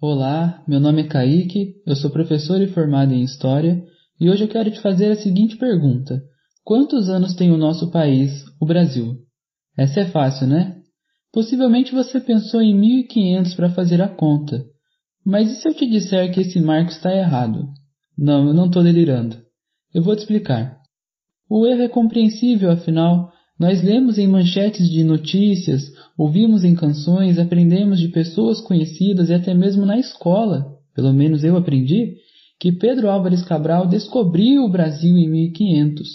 Olá, meu nome é Kaique, eu sou professor e formado em História, e hoje eu quero te fazer a seguinte pergunta: quantos anos tem o nosso país, o Brasil? Essa é fácil, né? Possivelmente você pensou em 1500 para fazer a conta, mas e se eu te disser que esse marco está errado? Não, eu não estou delirando. Eu vou te explicar. O erro é compreensível, afinal, nós lemos em manchetes de notícias, ouvimos em canções, aprendemos de pessoas conhecidas e até mesmo na escola, pelo menos eu aprendi, que Pedro Álvares Cabral descobriu o Brasil em 1500.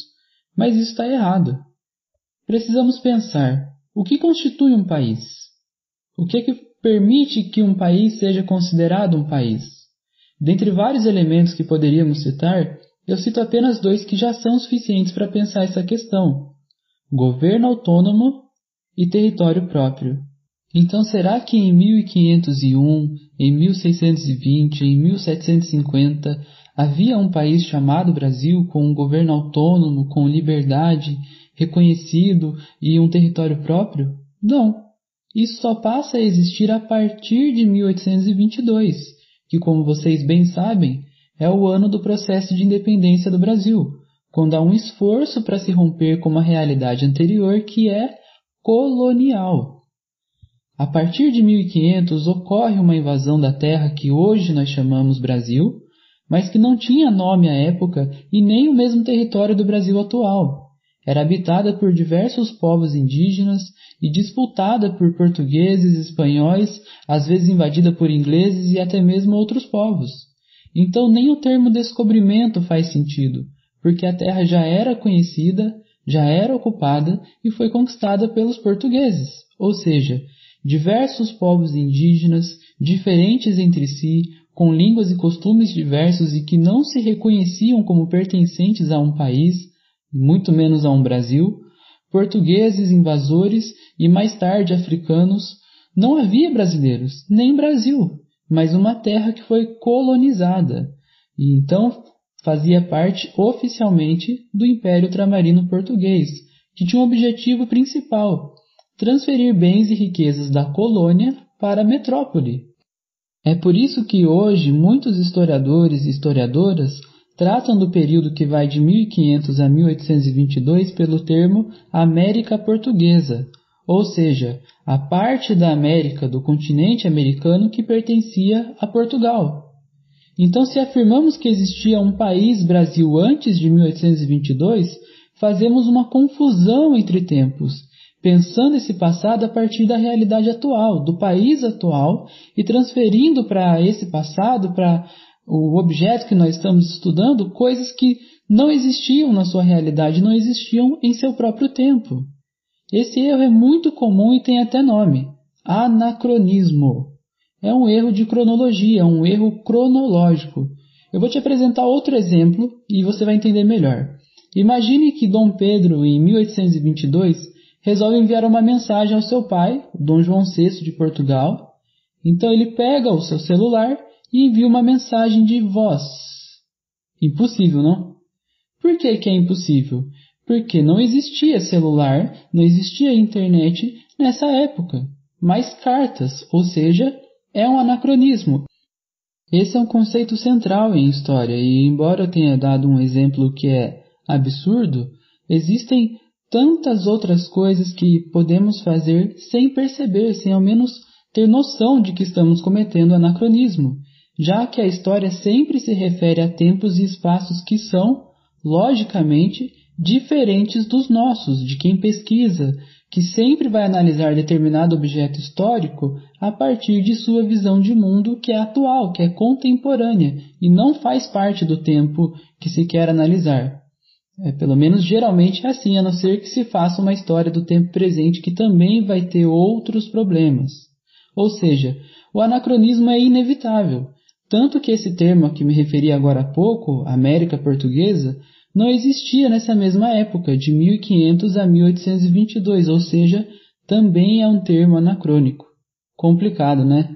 Mas isso está errado. Precisamos pensar, o que constitui um país? O que é que permite que um país seja considerado um país? Dentre vários elementos que poderíamos citar, eu cito apenas dois que já são suficientes para pensar essa questão: governo autônomo e território próprio. Então, será que em 1501, em 1620, em 1750, havia um país chamado Brasil com um governo autônomo, com liberdade, reconhecido e um território próprio? Não. Isso só passa a existir a partir de 1822, que, como vocês bem sabem, é o ano do processo de independência do Brasil, quando há um esforço para se romper com uma realidade anterior que é colonial. A partir de 1500 ocorre uma invasão da terra que hoje nós chamamos Brasil, mas que não tinha nome à época e nem o mesmo território do Brasil atual. Era habitada por diversos povos indígenas e disputada por portugueses, espanhóis, às vezes invadida por ingleses e até mesmo outros povos. Então nem o termo descobrimento faz sentido, porque a terra já era conhecida, já era ocupada e foi conquistada pelos portugueses, ou seja, diversos povos indígenas, diferentes entre si, com línguas e costumes diversos e que não se reconheciam como pertencentes a um país, muito menos a um Brasil, portugueses, invasores e mais tarde africanos. Não havia brasileiros, nem Brasil, mas uma terra que foi colonizada, e então fazia parte oficialmente do Império Ultramarino Português, que tinha um objetivo principal: transferir bens e riquezas da colônia para a metrópole. É por isso que hoje muitos historiadores e historiadoras tratam do período que vai de 1500 a 1822 pelo termo América Portuguesa, ou seja, a parte da América do continente americano que pertencia a Portugal. Então, se afirmamos que existia um país Brasil antes de 1822, fazemos uma confusão entre tempos, pensando esse passado a partir da realidade atual, do país atual, e transferindo para esse passado, para o objeto que nós estamos estudando, coisas que não existiam na sua realidade, não existiam em seu próprio tempo. Esse erro é muito comum e tem até nome: anacronismo. É um erro de cronologia, um erro cronológico. Eu vou te apresentar outro exemplo e você vai entender melhor. Imagine que Dom Pedro, em 1822, resolve enviar uma mensagem ao seu pai, Dom João VI de Portugal. Então ele pega o seu celular e envia uma mensagem de voz. Impossível, não? Por que é impossível? Porque não existia celular, não existia internet nessa época, mas cartas, ou seja, é um anacronismo. Esse é um conceito central em história e, embora eu tenha dado um exemplo que é absurdo, existem tantas outras coisas que podemos fazer sem perceber, sem ao menos ter noção de que estamos cometendo anacronismo, já que a história sempre se refere a tempos e espaços que são, logicamente, diferentes dos nossos, de quem pesquisa, que sempre vai analisar determinado objeto histórico a partir de sua visão de mundo que é atual, que é contemporânea, e não faz parte do tempo que se quer analisar. Pelo menos geralmente é assim, a não ser que se faça uma história do tempo presente que também vai ter outros problemas. Ou seja, o anacronismo é inevitável, tanto que esse termo a que me referi agora há pouco, América Portuguesa, não existia nessa mesma época, de 1500 a 1822, ou seja, também é um termo anacrônico. Complicado, né?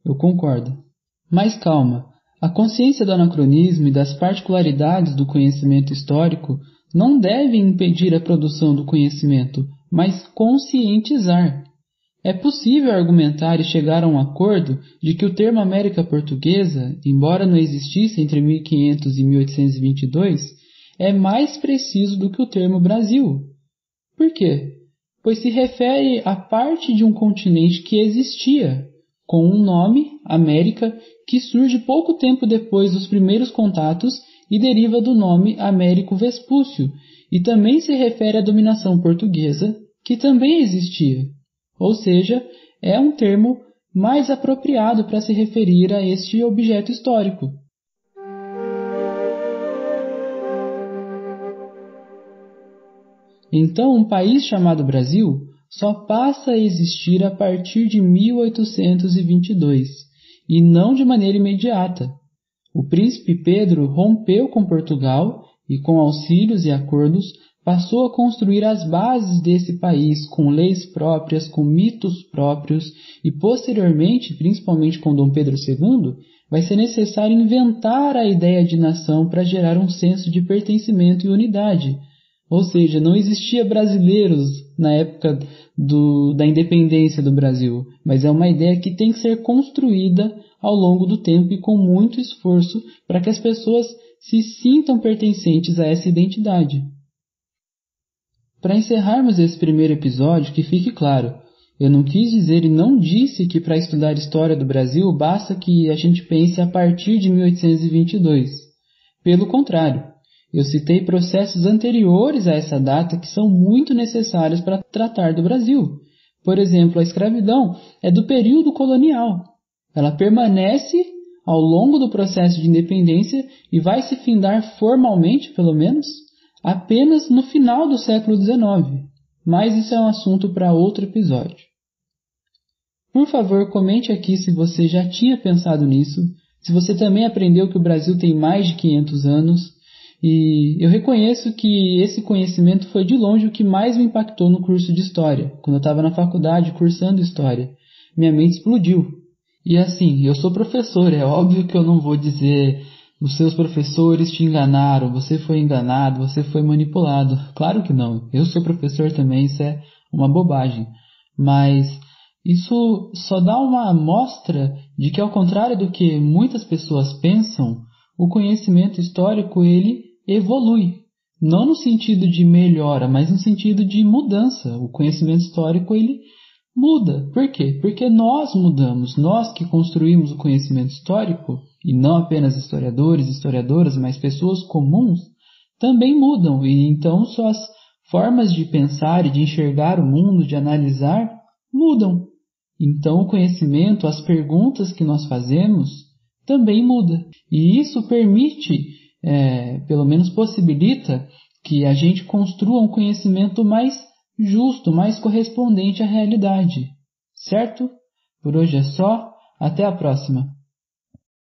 Eu concordo. Mas calma, a consciência do anacronismo e das particularidades do conhecimento histórico não deve impedir a produção do conhecimento, mas conscientizar. É possível argumentar e chegar a um acordo de que o termo América Portuguesa, embora não existisse entre 1500 e 1822, é mais preciso do que o termo Brasil. Por quê? Pois se refere à parte de um continente que existia, com um nome, América, que surge pouco tempo depois dos primeiros contatos e deriva do nome Américo Vespúcio, e também se refere à dominação portuguesa, que também existia. Ou seja, é um termo mais apropriado para se referir a este objeto histórico. Então, um país chamado Brasil só passa a existir a partir de 1822, e não de maneira imediata. O príncipe Pedro rompeu com Portugal e, com auxílios e acordos, passou a construir as bases desse país com leis próprias, com mitos próprios, e posteriormente, principalmente com Dom Pedro II, vai ser necessário inventar a ideia de nação para gerar um senso de pertencimento e unidade. Ou seja, não existia brasileiros na época da independência do Brasil, mas é uma ideia que tem que ser construída ao longo do tempo e com muito esforço para que as pessoas se sintam pertencentes a essa identidade. Para encerrarmos esse primeiro episódio, que fique claro, eu não quis dizer e não disse que para estudar a história do Brasil basta que a gente pense a partir de 1822. Pelo contrário, eu citei processos anteriores a essa data que são muito necessários para tratar do Brasil. Por exemplo, a escravidão é do período colonial. Ela permanece ao longo do processo de independência e vai se findar formalmente, pelo menos, apenas no final do século XIX. Mas isso é um assunto para outro episódio. Por favor, comente aqui se você já tinha pensado nisso, se você também aprendeu que o Brasil tem mais de 500 anos. E eu reconheço que esse conhecimento foi de longe o que mais me impactou no curso de História, quando eu estava na faculdade cursando História. Minha mente explodiu. E assim, eu sou professor, é óbvio que eu não vou dizer os seus professores te enganaram, você foi enganado, você foi manipulado. Claro que não, eu sou professor também, isso é uma bobagem. Mas isso só dá uma amostra de que, ao contrário do que muitas pessoas pensam, o conhecimento histórico ele evolui, não no sentido de melhora, mas no sentido de mudança. O conhecimento histórico ele muda. Por quê? Porque nós mudamos, nós que construímos o conhecimento histórico, e não apenas historiadores, historiadoras, mas pessoas comuns, também mudam, e então suas formas de pensar e de enxergar o mundo, de analisar, mudam. Então o conhecimento, as perguntas que nós fazemos, também muda. E isso permite, pelo menos possibilita, que a gente construa um conhecimento mais justo, mais correspondente à realidade. Certo? Por hoje é só. Até a próxima.